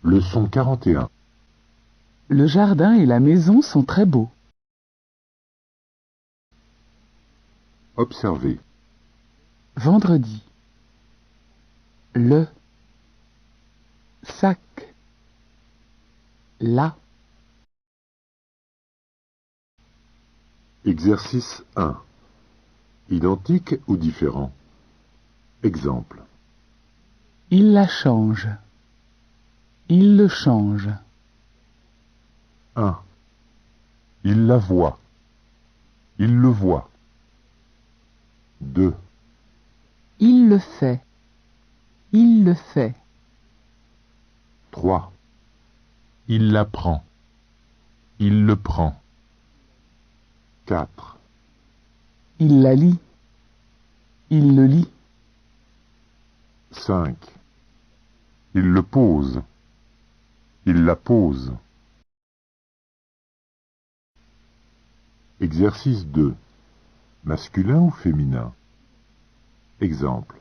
Leçon 41. Le jardin et la maison sont très beaux. Observez. Vendredi. Le. Sac. La. Exercice 1. Identique ou différent? Exemple. Il la change. Il le change. 1. Il la voit. Il le voit. 2. Il le fait. Il le fait. 3. Il la prend. Il le prend. 4. Il la lit. Il le lit. 5. Il le pose. Il la pose. Exercice 2. Masculin ou féminin? Exemple.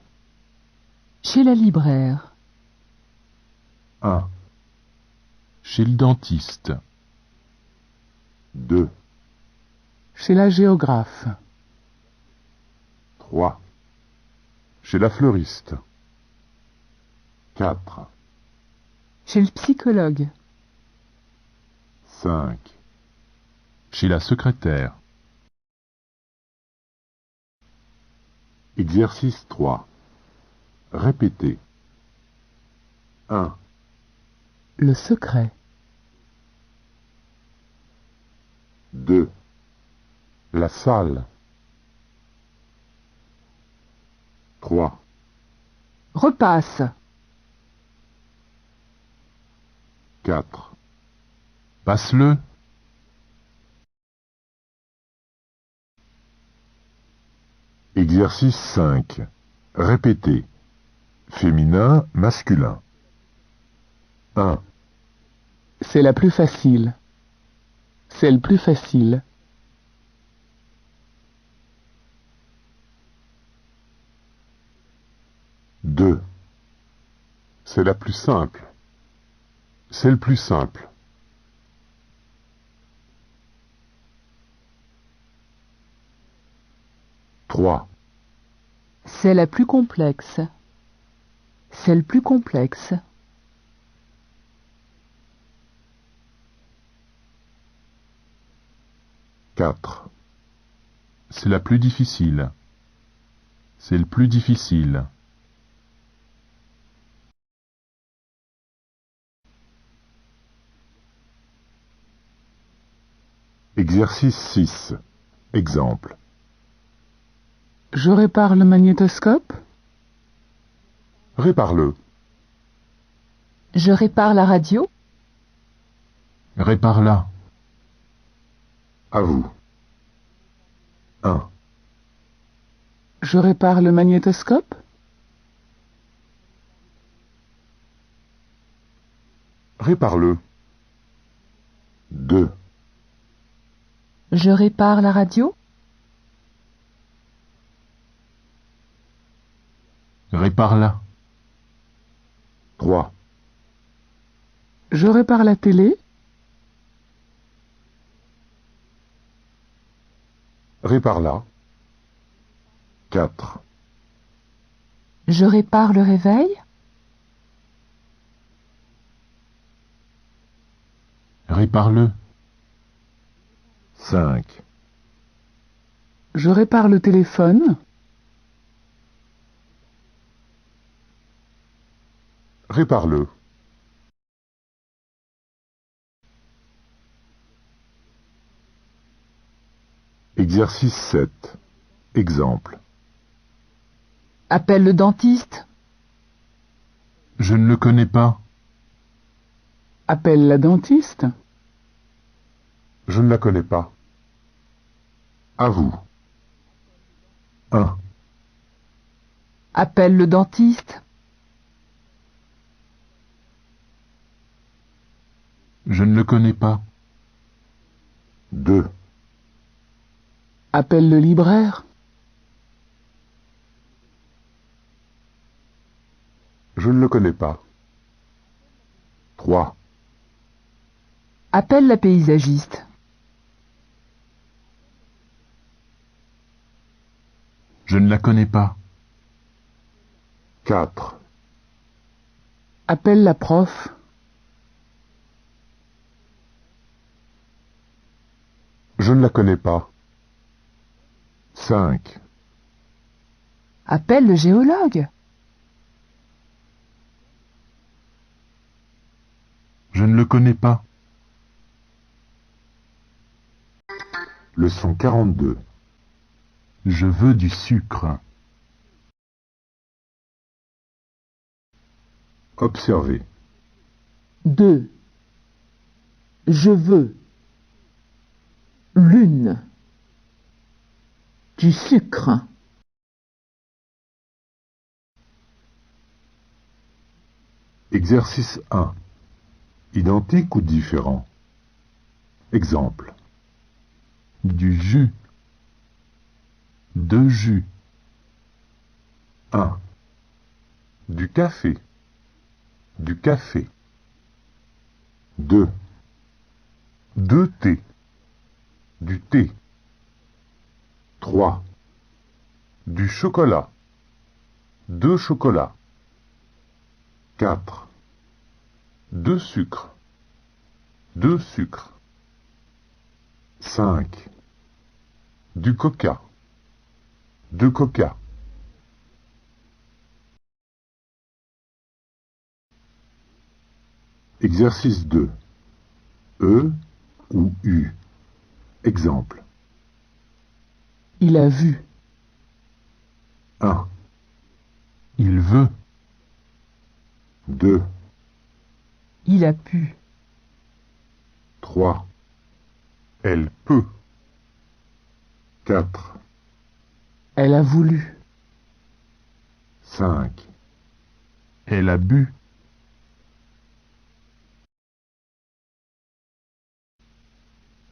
Chez la libraire. 1. Chez le dentiste. 2. Chez la géographe. 3. Chez la fleuriste. 4. Chez le psychologue. 5. Chez la secrétaire. Exercice 3. Répétez. 1. Le secret. 2. La salle. 3. Repasse. 4. Passe-le. Exercice 5. Répétez. Féminin, masculin. 1. C'est la plus facile. C'est le plus facile. 2. C'est la plus simple. C'est le plus simple. 3. C'est la plus complexe. C'est le plus complexe. 4. C'est la plus difficile. C'est le plus difficile. Exercice 6. Exemple. Je répare le magnétoscope. Répare-le. Je répare la radio. Répare-la. À vous. 1. Je répare le magnétoscope. Répare-le. 2. Je répare la radio. Répare-la. 3. Je répare la télé. Répare-la. 4. Je répare le réveil. Répare-le. 5. Je répare le téléphone. Répare-le. Exercice 7. Exemple. Appelle le dentiste. Je ne le connais pas. Appelle la dentiste. Je ne la connais pas. À vous. 1. Appelle le dentiste. Je ne le connais pas. 2. Appelle le libraire. Je ne le connais pas. 3. Appelle la paysagiste. Je ne la connais pas. 4. Appelle la prof. Je ne la connais pas. 5. Appelle le géologue. Je ne le connais pas. Leçon 42. Je veux du sucre. Observez. 2. Je veux. L'une. Du sucre. Exercice 1. Identique ou différent? Exemple. Du jus. De jus. 1. Du café. Du café. 2. De thé. Du thé. 3. Du chocolat. De chocolat. 4. De sucre. De sucre. 5. Du coca. De coca. Exercice 2. E ou U. Exemple. Il a vu. 1. Il veut. 2. Il a pu. 3. Elle peut. 4. Elle a voulu. 5. Elle a bu.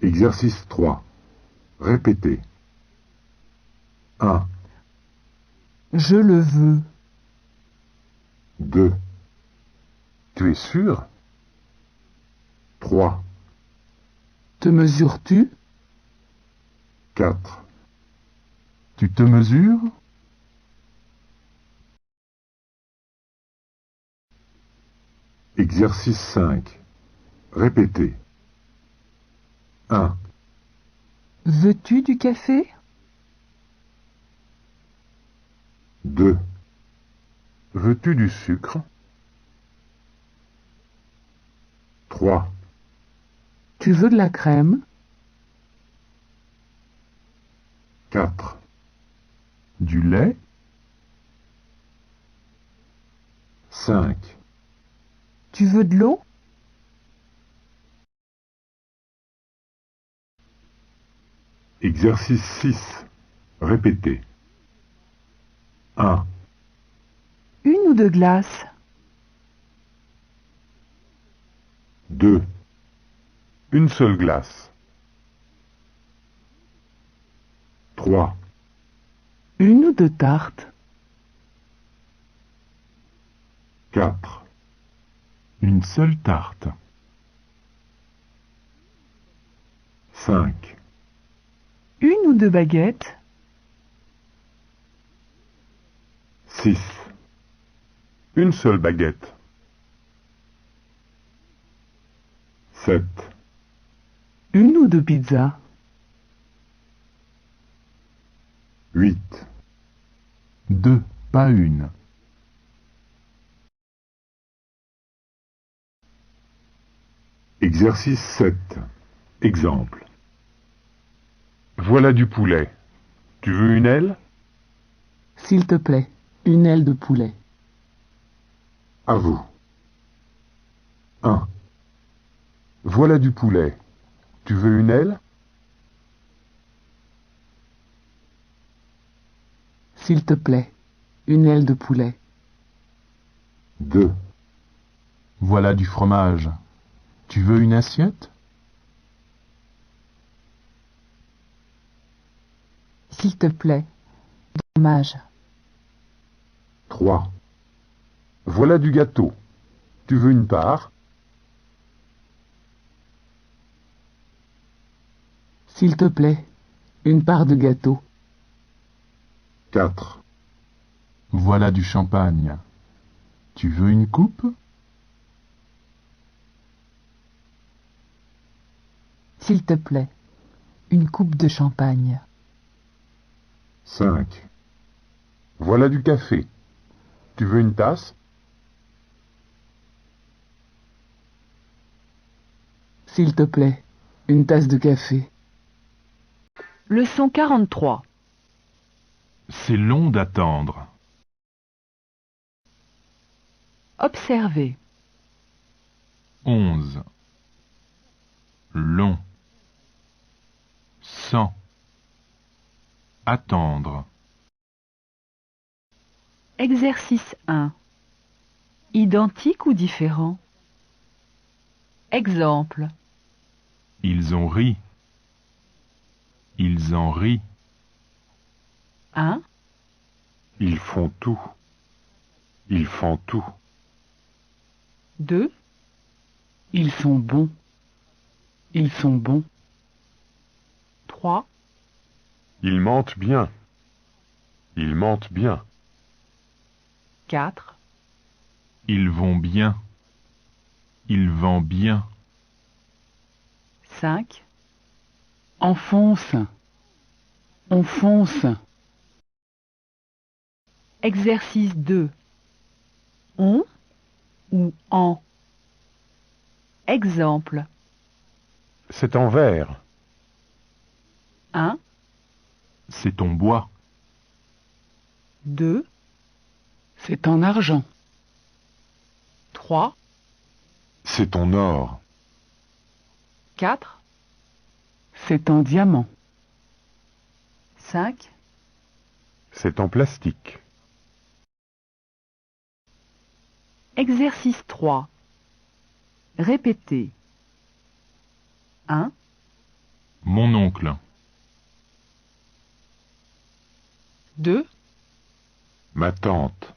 Exercice 3. Répétez. 1. Je le veux. 2. Tu es sûr? 3. Te mesures-tu? 4. Tu te mesures? Exercice 5. Répétez. 1. Veux-tu du café? 2. Veux-tu du sucre? 3. Tu veux de la crème? 4. Du lait? 5. Tu veux de l'eau? Exercice 6. Répétez. 1. Une ou deux glaces? 2. Une seule glace. 3. Une ou deux tartes? 4. Une seule tarte. 5. Une ou deux baguettes? 6. Une seule baguette. 7. Une ou deux pizzas? 8. Deux, pas une. Exercice 7. Exemple. Voilà du poulet. Tu veux une aile? S'il te plaît, une aile de poulet. À vous. 1. Voilà du poulet. Tu veux une aile? S'il te plaît, une aile de poulet. 2. Voilà du fromage. Tu veux une assiette? S'il te plaît, fromage. 3. Voilà du gâteau. Tu veux une part? S'il te plaît, une part de gâteau. 4. Voilà du champagne. Tu veux une coupe? S'il te plaît, une coupe de champagne. 5. Voilà du café. Tu veux une tasse? S'il te plaît, une tasse de café. Leçon 43. C'est long d'attendre. Observez. 11. Long. 100. Attendre. Exercice 1. Identique ou différent? Exemple. Ils ont ri. Ils en rient. 1, Ils font tout. Ils font tout. 2, Ils sont bons. Ils sont bons. 3, Ils mentent bien. Ils mentent bien. 4, Ils vont bien. Ils vont bien. 5, Enfonce. On fonce. exercice 2. On ou en? Exemple. C'est en verre. 1, C'est ton bois. 2, C'est en argent. 3, C'est ton or. 4, C'est en diamant. 5, C'est en plastique. exercice 3. Répétez. 1, Mon oncle. 2, Ma tante.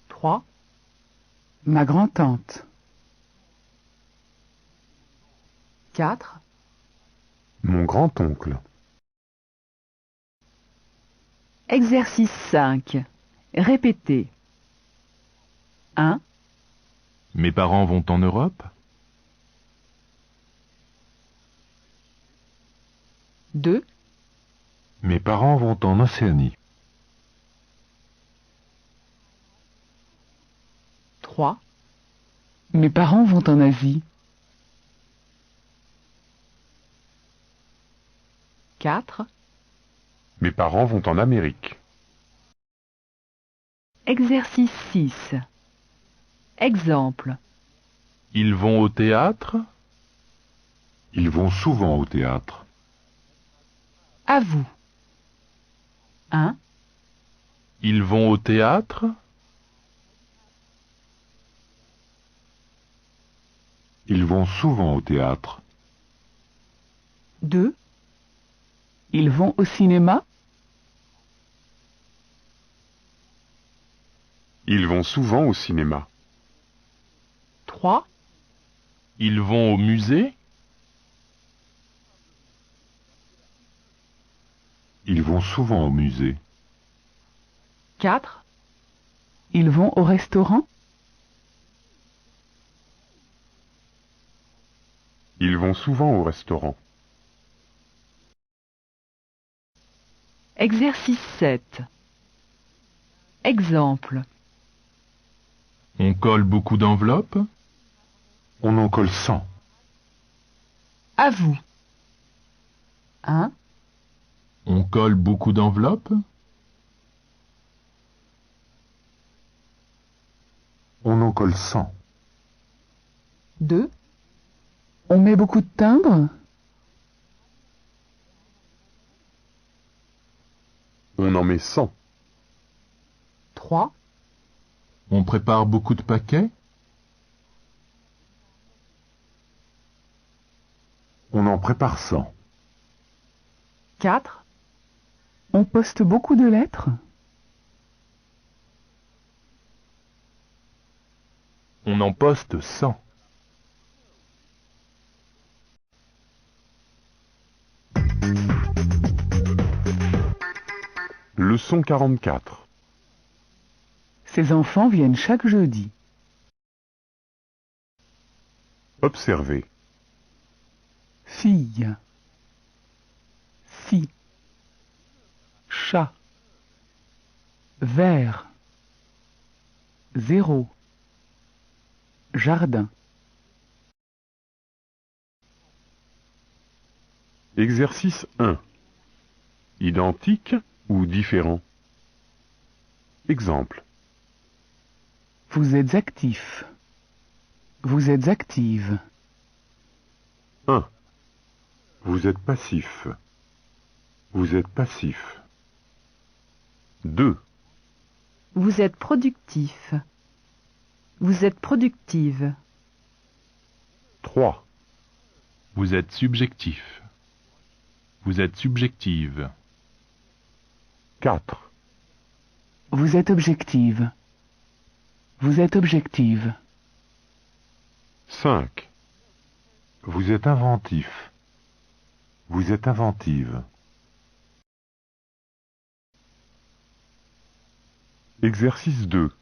3, Ma grand-tante. 4, Mon grand-oncle. exercice 5. Répétez. 1, Mes parents vont en Europe? 2, Mes parents vont en Océanie. 3, Mes parents vont en Asie. 4, Mes parents vont en Amérique. exercice 6. Exemple. Ils vont au théâtre? Ils vont souvent au théâtre. À vous. 1, Ils vont au théâtre? Ils vont souvent au théâtre. 2, Ils vont au cinéma. Ils vont souvent au cinéma. 3, Ils vont au musée? Ils vont souvent au musée. 4, Ils vont au restaurant. Ils vont souvent au restaurant. exercice 7. Exemple. On colle beaucoup d'enveloppes? On en colle 100. À vous. 1, On colle beaucoup d'enveloppes? On en colle 100. 2, On met beaucoup de timbres. On en met 100. 3, On prépare beaucoup de paquets? On en prépare 100. 4, On poste beaucoup de lettres. en poste 100. Leçon 44. Ces enfants viennent chaque jeudi. Observez. Fille. Fille. Chat. Vert. 0. Jardin. Exercice 1. Identique ou différent? Exemple. Vous êtes actif. Vous êtes active. 1. Vous êtes passif. Vous êtes passif. 2. Vous êtes productif. Vous êtes productive. 3. Vous êtes subjectif. Vous êtes subjective. 4. Vous êtes objective. Vous êtes objective. 5. Vous êtes inventif. Vous êtes inventive. Exercice 2.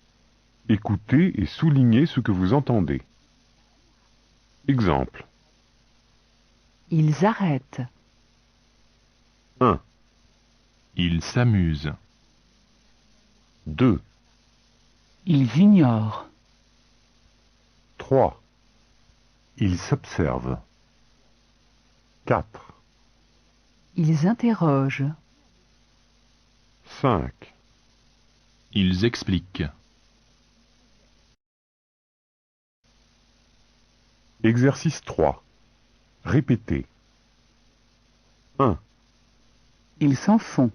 Écoutez et soulignez ce que vous entendez. Exemple. Ils arrêtent. 1. Ils s'amusent. 2. Ils ignorent. 3. Ils s'observent. 4. Ils interrogent. 5. Ils expliquent. Exercice 3. Répétez. 1. Ils s'en font.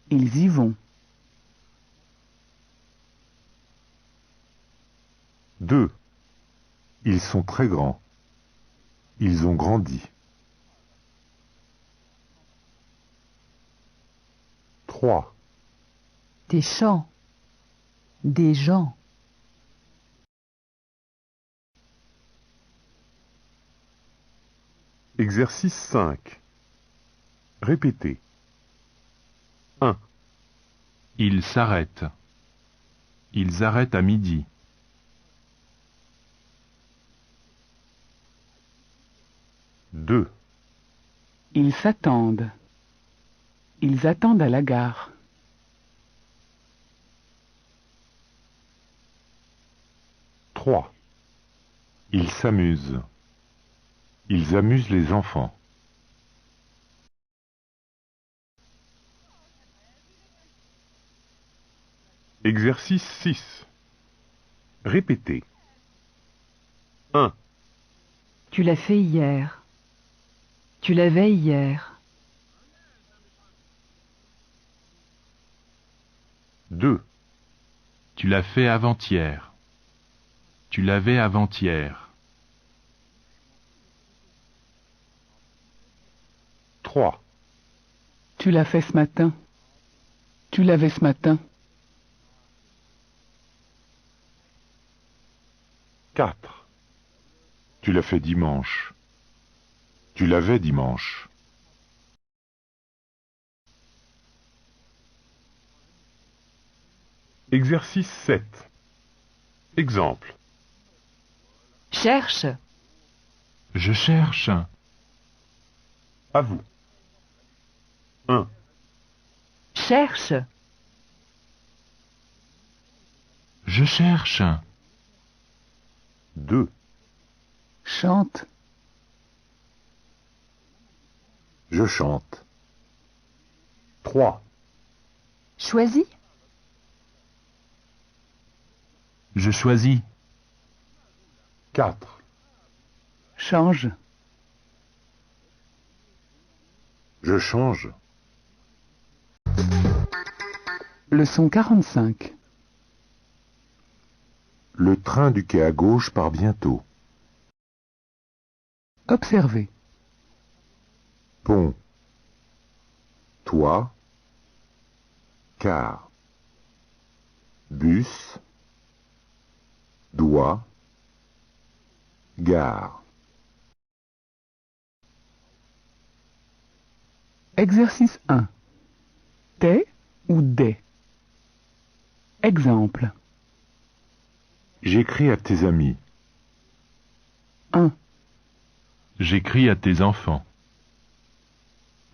Ils y vont. 2. Ils sont très grands. Ils ont grandi. 3. Des champs. Des gens. Exercice 5. Répétez. 1. Ils s'arrêtent. Ils arrêtent à midi. 2. Ils s'attendent. Ils attendent à la gare. 3. Ils s'amusent. Ils amusent les enfants. Exercice 6. Répétez. 1. Tu l'as fait hier. Tu l'avais hier. 2. Tu l'as fait avant-hier. Tu l'avais avant-hier. 3. Tu l'as fait ce matin. Tu l'avais ce matin. 4. Tu l'as fait dimanche. Tu l'avais dimanche. Exercice 7. Exemple. Cherche. Je cherche. À vous. 1. Cherche. Je cherche. 2. Chante. Je chante. 3. Choisis. Je choisis. 4. Change. Je change. Leçon 45. Le train du quai à gauche part bientôt. Observez. Pont. Toit. Car. Bus. doigt, gare. Exercice 1. T'es ou des. Exemple. J'écris à tes amis. 1, J'écris à tes enfants.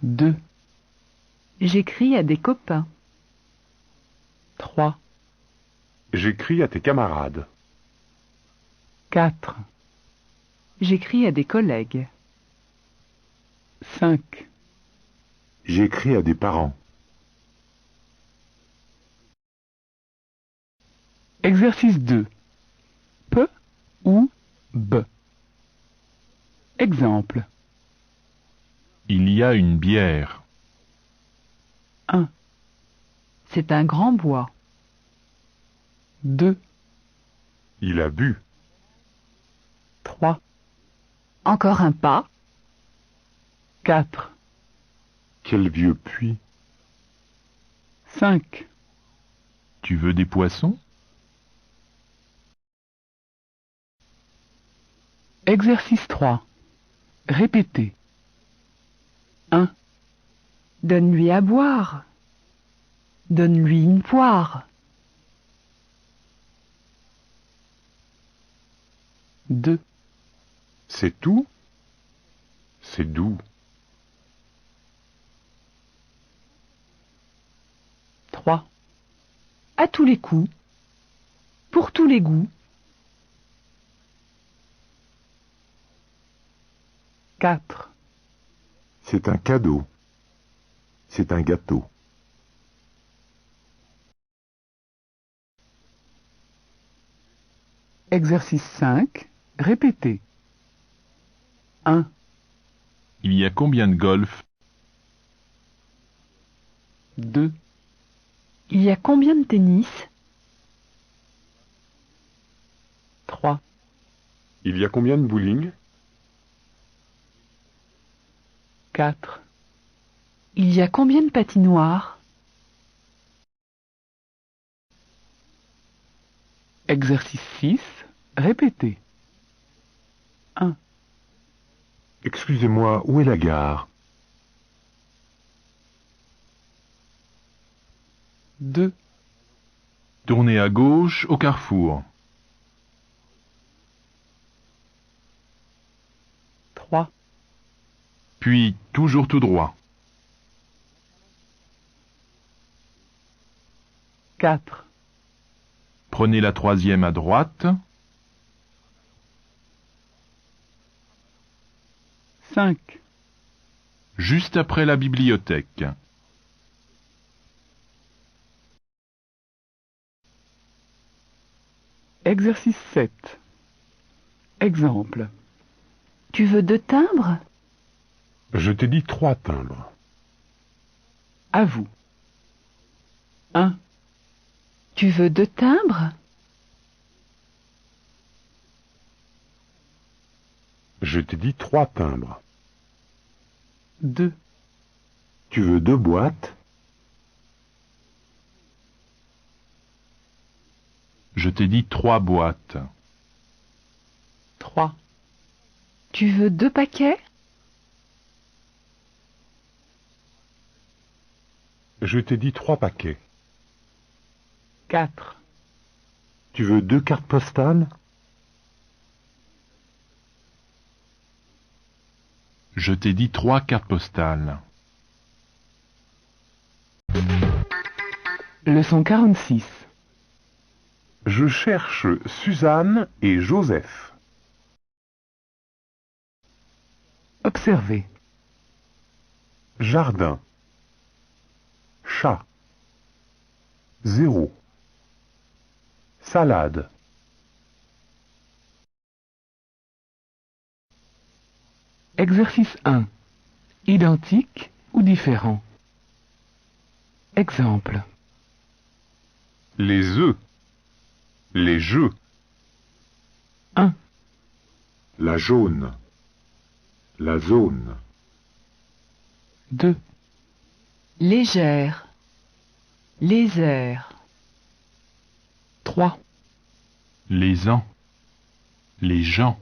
2, J'écris à des copains. 3, J'écris à tes camarades. 4, J'écris à des collègues. 5. J'écris à des parents. Exercice 2. P ou B. Exemple. Il y a une bière. 1, C'est un grand bois. 2, Il a bu. 3, Encore un pas. 4, Quel vieux puits. 5. Tu veux des poissons? Exercice 3. Répétez. 1, Donne-lui à boire. Donne-lui une poire. 2, C'est tout? C'est doux. 3, À tous les coups. Pour tous les goûts. 4, C'est un cadeau. C'est un gâteau. Exercice 5. Répétez. 1, Il y a combien de golf? 2, Il y a combien de tennis? 3, Il y a combien de bowling? 4, Il y a combien de patinoires? Exercice 6. Répétez. 1, Excusez-moi, où est la gare? 2, Tournez à gauche au carrefour. 3, Puis toujours tout droit. 4, Prenez la 3e à droite. 5, Juste après la bibliothèque. Exercice 7. Exemple. Tu veux 2 timbres? Je t'ai dit 3 timbres. À vous. 1, Tu veux 2 timbres? Je t'ai dit 3 timbres. 2, Tu veux 2 boîtes? Je t'ai dit 3 boîtes. 3, Tu veux 2 paquets? Je t'ai dit 3 paquets. 4, Tu veux 2 cartes postales? Je t'ai dit 3 cartes postales. Leçon 46. Je cherche Suzanne et Joseph. Observez. Jardin. Chat. 0. Salade. Exercice 1. Identique ou différent? Exemple. Les œufs. Les jeux. 1, La jaune. La zone. 2, Légère. Les airs. 3, Les ans. Les gens.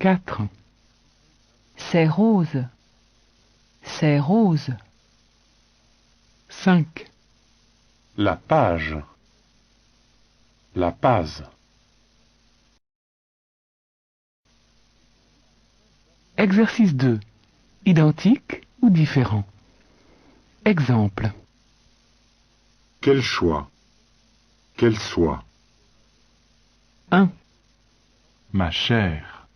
4. C'est rose. C'est rose. 5. La page. La pase. Exercice 2. Identique ou différent? Exemple. Quel choix. Quel soit. 1. Ma chère.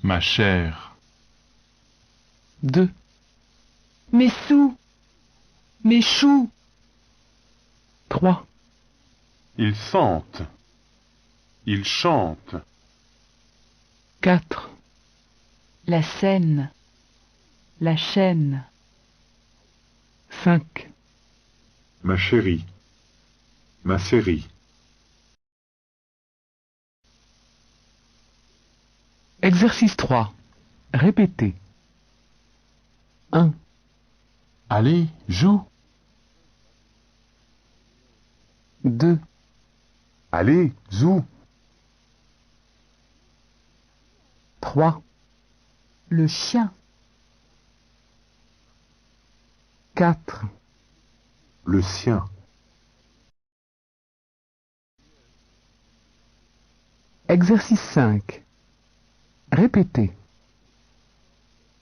Ma chère. 2. Mes sous. Mes choux. 3. Ils sentent. Ils chantent. 4. La scène. La chaîne. 5. Ma chérie. Ma série. Exercice 3. Répétez. 1. Allez, joue. 2. Allez, zou. 3. Le chien. 4. Le sien. Exercice 5. Répétez.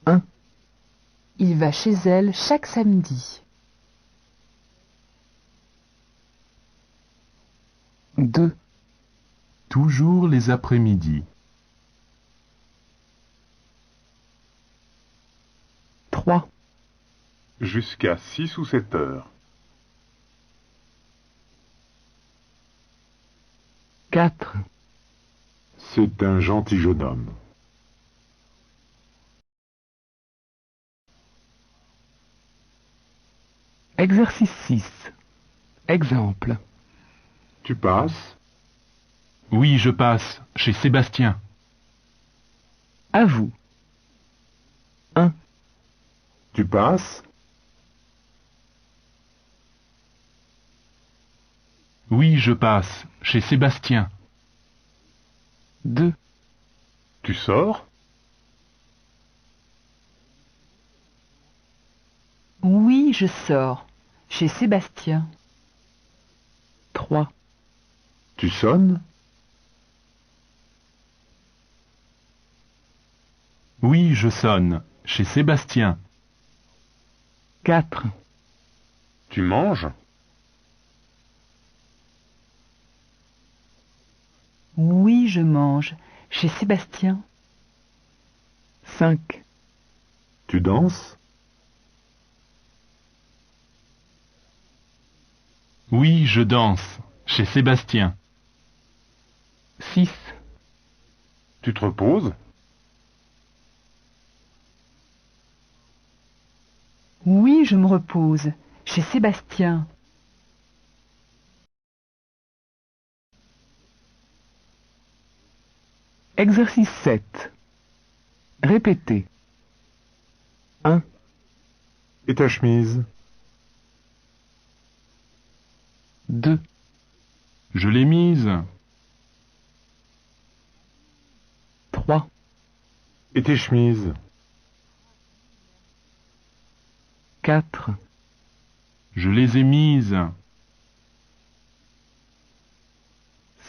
1. Il va chez elle chaque samedi. 2. Toujours les après-midi. 3. Jusqu'à 6 ou 7 heures. 4. C'est un gentil jeune homme. Exercice 6. Exemple. Tu passes. Oui, je passe, chez Sébastien. À vous. 1. Tu passes. Oui, je passe, chez Sébastien. 2. Tu sors. Oui, je sors. Chez Sébastien. 3. Tu sonnes. Oui, je sonne, chez Sébastien. 4. Tu manges. Oui, je mange. Chez Sébastien. 5. Tu danses. Oui, je danse, chez Sébastien. 6. Tu te reposes. Oui, je me repose. Chez Sébastien. Exercice 7. Répétez. 1. Et ta chemise. 2. Je l'ai mise. 3. Et tes chemises. 4. Je les ai mises.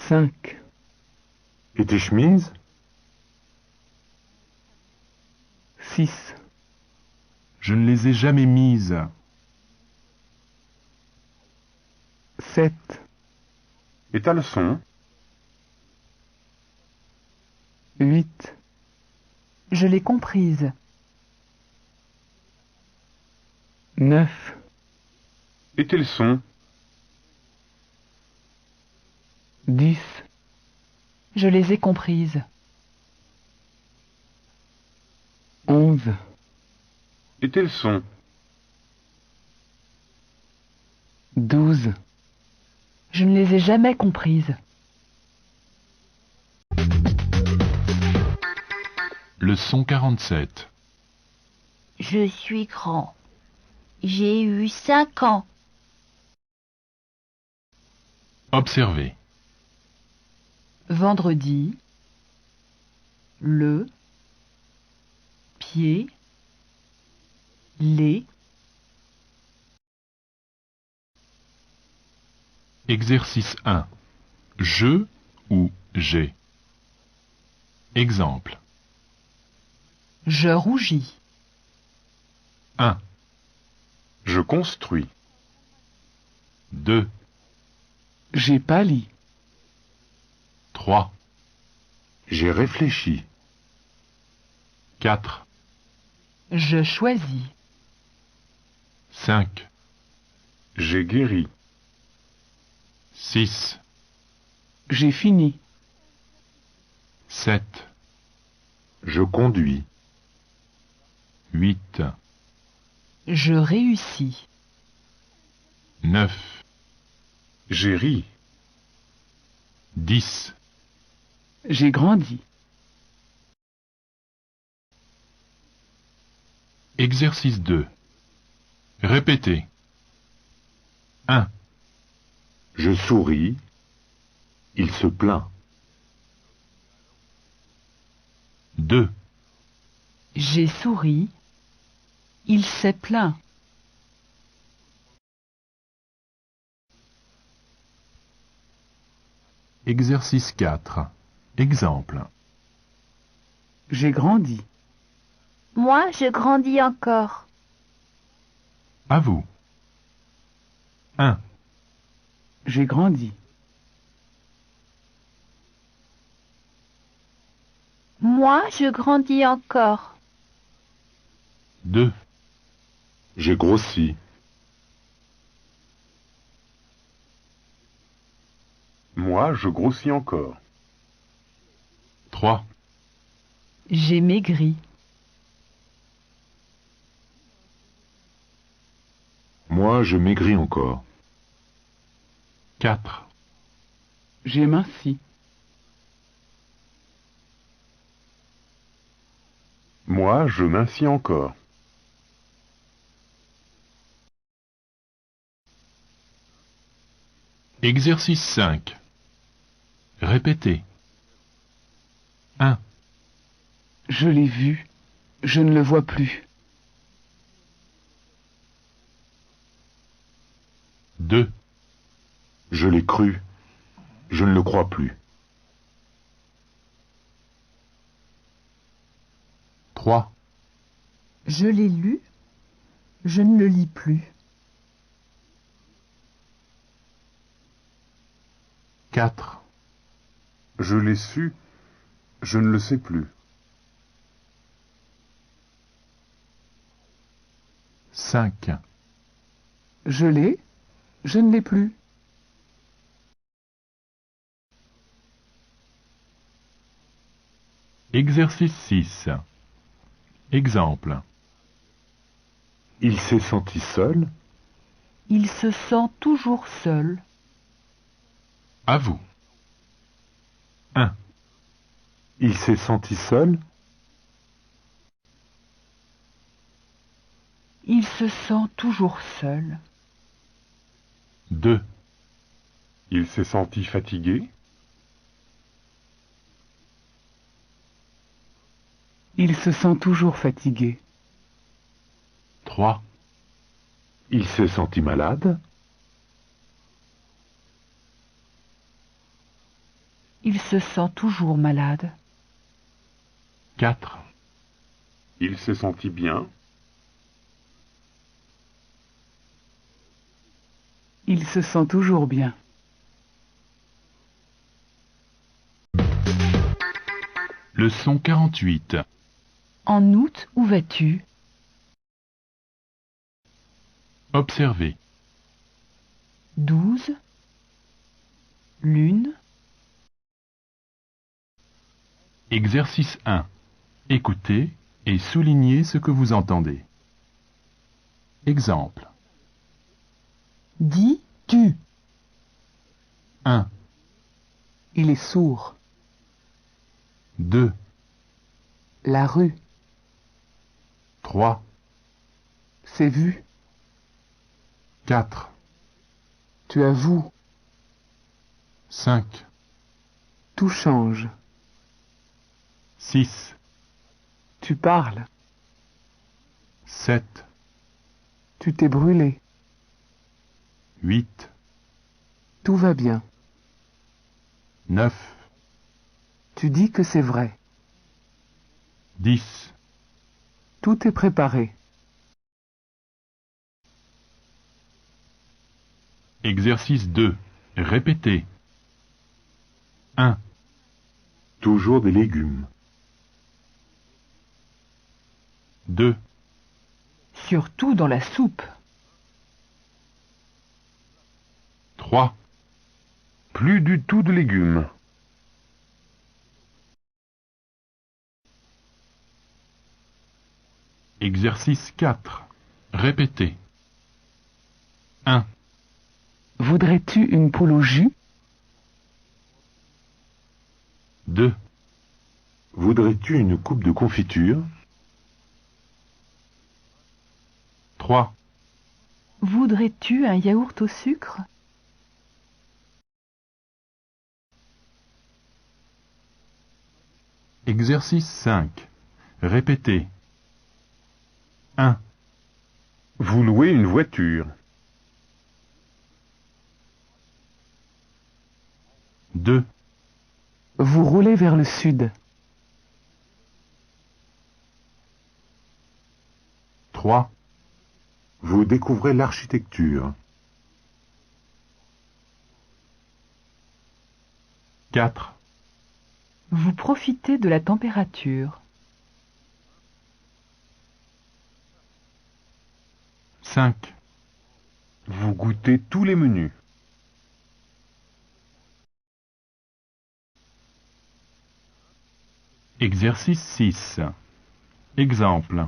5. Et tes chemises. 6. Je ne les ai jamais mises. 7. Et ta leçon. 8. Je l'ai comprise. 9. Et tes leçons. 10. Je les ai comprises. 11. Et tes leçons. 12. Je ne les ai jamais comprises. Leçon 47. Je suis grand. J'ai eu 5 ans. Observez. vendredi, le, pied, les. Exercice 1. Je ou j'ai. Exemple. Je rougis. 1, Je construis. 2, J'ai pâli. 3, J'ai réfléchi. 4, Je choisis. 5, J'ai guéri. 6, J'ai fini. 7, Je conduis. 8, Je réussis. 9, J'ai ri. 10. J'ai grandi. Exercice 2. Répétez. 1, Je souris. Il se plaint. 2, J'ai souri. Il s'est plaint. Exercice 4. Exemple. J'ai grandi. Moi, je grandis encore. À vous. 1, J'ai grandi. Moi, je grandis encore. 2, J'ai grossi. Moi, je grossis encore. 3, J'ai maigri. Moi, je maigris encore. 4, J'ai minci. Moi, je m'insis encore. Exercice 5. Répétez. 1, Je l'ai vu. Je ne le vois plus. 2, Je l'ai cru. Je ne le crois plus. 3, Je l'ai lu. Je ne le lis plus. 4, Je l'ai su. Je ne le sais plus. 5. Je l'ai. Je ne l'ai plus. Exercice 6. Exemple. Il s'est senti seul. Il se sent toujours seul. À vous. 1, Il s'est senti seul. Il se sent toujours seul. 2, Il s'est senti fatigué. Il se sent toujours fatigué. 3, Il s'est senti malade. Il se sent toujours malade. 4, Il s'est senti bien. Il se sent toujours bien. Leçon 48. En août, où vas-tu? Observez. 12. Lune. Exercice 1. Écoutez et soulignez ce que vous entendez. Exemple. Dis-tu. 1, Il est sourd. 2, La rue. 3, C'est vu. 4, Tu avoues. 5, Tout change. 6, Tu parles. 7, Tu t'es brûlé. 8, Tout va bien. 9, Tu dis que c'est vrai. 10. Tout est préparé. Exercice 2. Répétez. 1, Toujours des légumes. 2, Surtout dans la soupe. 3, Plus du tout de légumes. exercice 4. Répétez. 1, Voudrais-tu une poule au jus? 2, Voudrais-tu une coupe de confiture? 3, Voudrais-tu un yaourt au sucre? exercice 5. Répétez. 1, Vous louez une voiture. 2, Vous roulez vers le sud. 3, Vous découvrez l'architecture. 4, Vous profitez de la température. 5, Vous goûtez tous les menus. exercice 6. Exemple.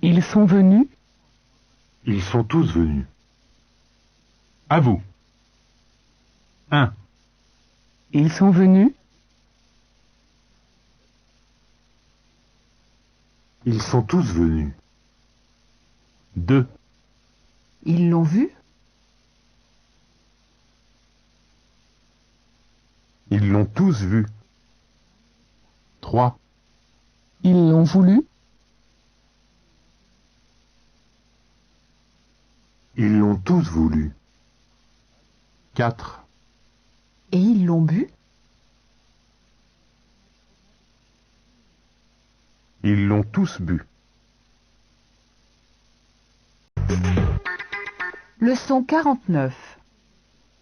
Ils sont venus. Ils sont tous venus. À vous. 1, Ils sont venus. Ils sont tous venus. 2, Ils l'ont vu? Ils l'ont tous vu. 3, Ils l'ont voulu. Ils l'ont tous voulu. 4, Et ils l'ont bu? Ils l'ont tous bu. Leçon 49.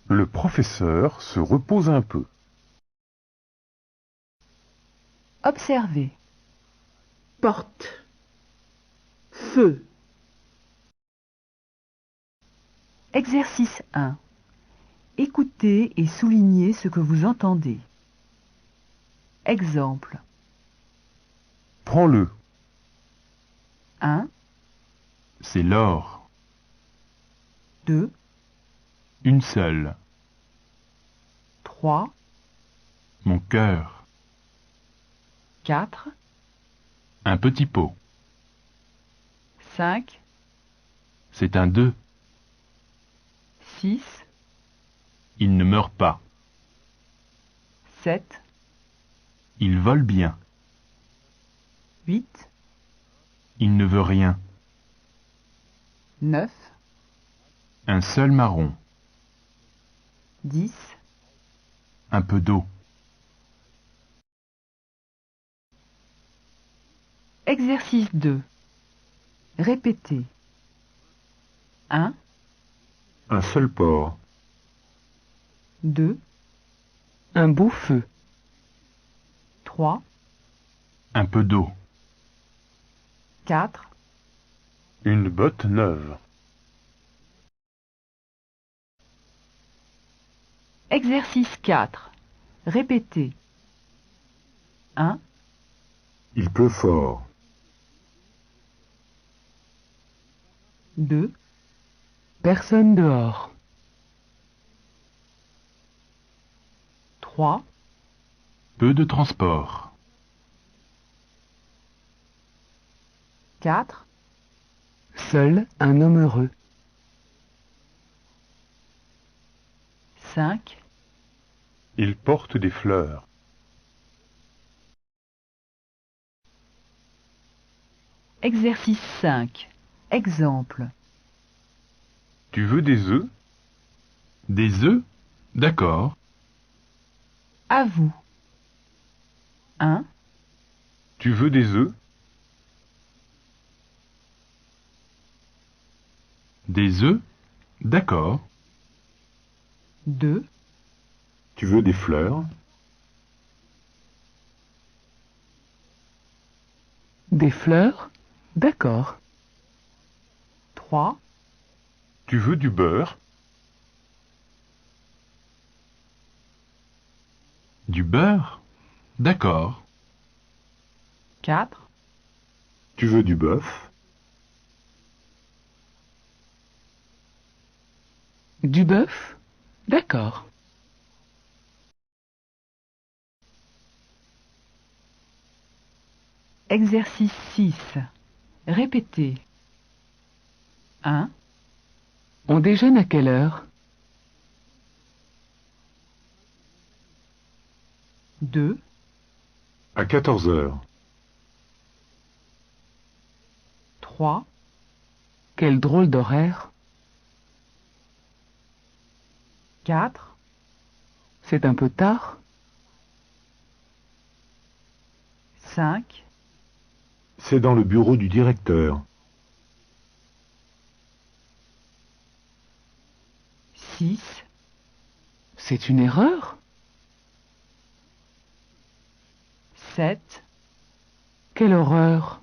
Le professeur se repose un peu. Observez. Porte. Feu. Exercice 1. Écoutez et soulignez ce que vous entendez. Exemple. Prends-le. 1, c'est l'or. 2, Une seule. 3, Mon cœur. 4, Un petit pot. 5, C'est un 2. 6, Il ne meurt pas. 7, Il vole bien. 8, Il ne veut rien. 9, Un seul marron. 10. Un peu d'eau. Exercice 2. Répétez. 1, Un seul porc. 2, Un beau feu. 3, Un peu d'eau. 4, Une botte neuve. Exercice 4. Répétez. 1, Il pleut fort. 2, Personne dehors. 3, Peu de transport. 4, Seul un homme heureux. 5, Il porte des fleurs. Exercice 5. Exemple. Tu veux des œufs? Des œufs? D'accord. À vous. 1, Tu veux des œufs? Des œufs? D'accord. 2, Tu veux des fleurs? Des fleurs? D'accord. 3, Tu veux du beurre? Du beurre? D'accord. 4, Tu veux du bœuf? Du bœuf? D'accord. Exercice 6. Répétez. 1, On déjeune à quelle heure? 2, À 14 heures. 3, Quel drôle d'horaire. 4, C'est un peu tard. 5, C'est dans le bureau du directeur. 6, C'est une erreur. 7, Quelle horreur.